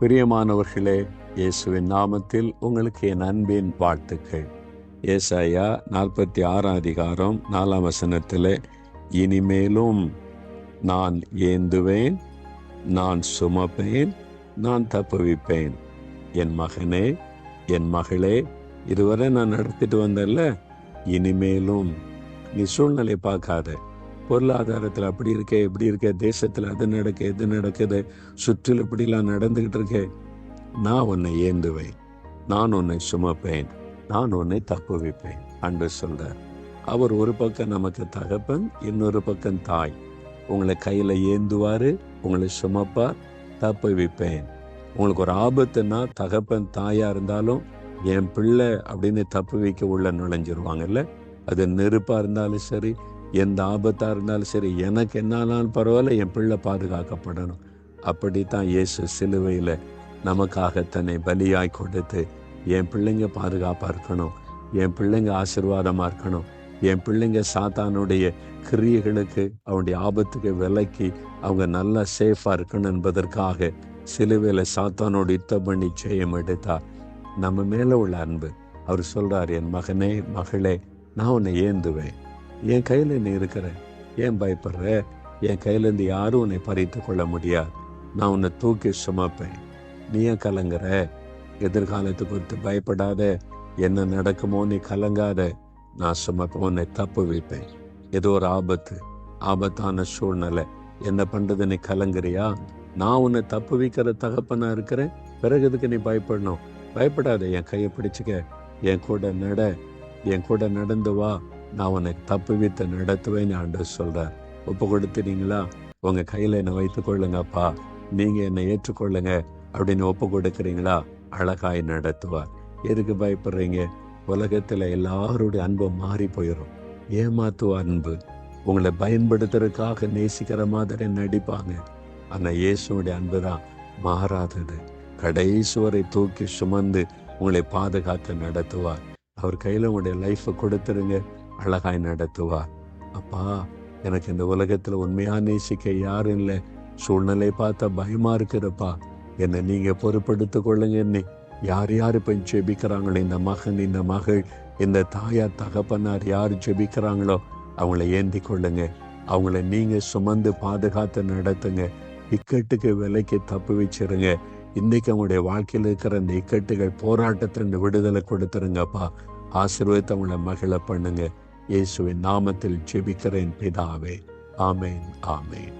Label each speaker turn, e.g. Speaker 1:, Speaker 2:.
Speaker 1: பிரியமானவர்களே, இயேசுவின் நாமத்தில் உங்களுக்கு என் அன்பின் வாழ்த்துக்கள். ஏசாயா 46 இனிமேலும் நான் ஏந்துவேன், நான் சுமப்பேன், நான் தப்புவிப்பேன். என் மகனே, என் மகளே, இதுவரை நான் நடத்திட்டு வந்தேன்ல, இனிமேலும் நீ சூழ்நிலை பார்க்காத. பொருளாதாரத்தில் அப்படி இருக்க, இப்படி இருக்க, தேசத்தில் அது நடக்க, இது நடக்குது, சுற்றில் இப்படிலாம் நடந்துகிட்டு இருக்கே. நான் உன்னை ஏந்துவேன், நான் உன்னை சுமப்பேன், நான் உன்னை தப்புவிப்பேன் என்று சொல்றார். அவர் ஒரு பக்கம் நமக்கு தகப்பன், இன்னொரு பக்கம் தாய். உங்களை கையில் ஏந்துவாரு, உங்களை சுமப்பார், தப்புவிப்பேன். உங்களுக்கு ஒரு ஆபத்துன்னா தகப்பன் தாயா இருந்தாலும் என் பிள்ளை அப்படின்னு தப்புவிக்க உள்ள நுழைஞ்சிருவாங்கல்ல. அது நெருப்பா இருந்தாலும் சரி, எந்த ஆபத்தா இருந்தாலும் சரி, எனக்கு என்னாலும் பரவாயில்ல, என் பிள்ளை பாதுகாக்கப்படணும். அப்படித்தான் இயேசு சிலுவையில் நமக்காக தன்னை பலியாய் கொடுத்து, என் பிள்ளைங்க பாதுகாப்பாக இருக்கணும், என் பிள்ளைங்க ஆசீர்வாதமாக இருக்கணும், என் பிள்ளைங்க சாத்தானுடைய கிரியைகளுக்கு, அவனுடைய ஆபத்துக்கு விலக்கி அவங்க நல்லா சேஃபாக இருக்கணும் என்பதற்காக சிலுவையில் சாத்தானோடு யுத்தம் பண்ணி ஜெயம் எடுத்தார். நம்ம மேலே உள்ள அன்பு. அவர் சொல்றார், என் மகனே, மகளே, நான் உன்னை ஏந்துவேன், என் கையில் நீ இருக்கிற, ஏன் பயப்படுற? என் கையிலேருந்து யாரும் உன்னை பறித்து கொள்ள முடியாது. நான் உன்னை தூக்கி சுமப்பேன். நீ ஏன் கலங்குற? எதிர்காலத்தை குறித்து பயப்படாத, என்ன நடக்குமோ நீ கலங்காத. நான் சுமப்பேன், உன்னை தப்புவிப்பேன். ஏதோ ஒரு ஆபத்தான சூழ்நிலை, என்ன பண்றது நீ கலங்குறியா? நான் உன்னை தப்புவிக்கிற தகப்பனா இருக்கிறேன். பிறகு எதுக்கு நீ பயப்படணும்? பயப்படாத, என் கையை பிடிச்சுக்க, என் கூட நட, என் கூட நடந்து வா, நான் உன்னை தப்புவித்து நடத்துவேன்னு ஆண்டவர் சொல்றார். ஒப்பு கொடுத்துறீங்களா? உங்க கையில என்னை வைத்துக் கொள்ளுங்கப்பா, நீங்க என்னை ஏற்றுக்கொள்ளுங்க அப்படின்னு ஒப்பு கொடுக்குறீங்களா? அழகாய் நடத்துவார். எதுக்கு பயப்படுறீங்க? உலகத்துல எல்லாருடைய அன்பும் மாறி போயிடும். ஏமாத்துவ அன்பு. உங்களை பயன்படுத்துறதுக்காக நேசிக்கிற மாதிரி நடிப்பாங்க. ஆனா இயேசுடைய அன்பு தான் மாறாதது. கடைசி வரை தூக்கி சுமந்து உங்களை பாதுகாத்து நடத்துவார். அவர் கையில உங்களுடைய லைஃபை கொடுத்துருங்க, அழகாய் நடத்துவார். அப்பா, எனக்கு இந்த உலகத்துல உண்மையா நேசிக்க யாரும் இல்லை, சூழ்நிலை பார்த்தா பயமா இருக்குதுப்பா, என்னை நீங்க பொறுப்படுத்தி கொள்ளுங்க. என்னை யார் இப்ப ஜெபிக்கிறாங்களோ, இந்த மகன், இந்த மகள், இந்த தாயார், தகப்பனார் யார் ஜெபிக்கிறாங்களோ அவங்கள ஏந்தி கொள்ளுங்க. அவங்கள நீங்க சுமந்து பாதுகாத்து நடத்துங்க. இக்கட்டுக்கு விலைக்கு தப்பு வச்சிருங்க. இன்னைக்கு அவங்களுடைய வாழ்க்கையில் இருக்கிற இந்த இக்கட்டுகள், போராட்டத்தின் விடுதலை கொடுத்துருங்கப்பா. ஆசீர்வாதத்தை அவங்கள மகிழ பண்ணுங்க. இயேசுவின் நாமத்தில் ஜெபிக்கிறேன் பிதாவே. ஆமேன், ஆமேன்.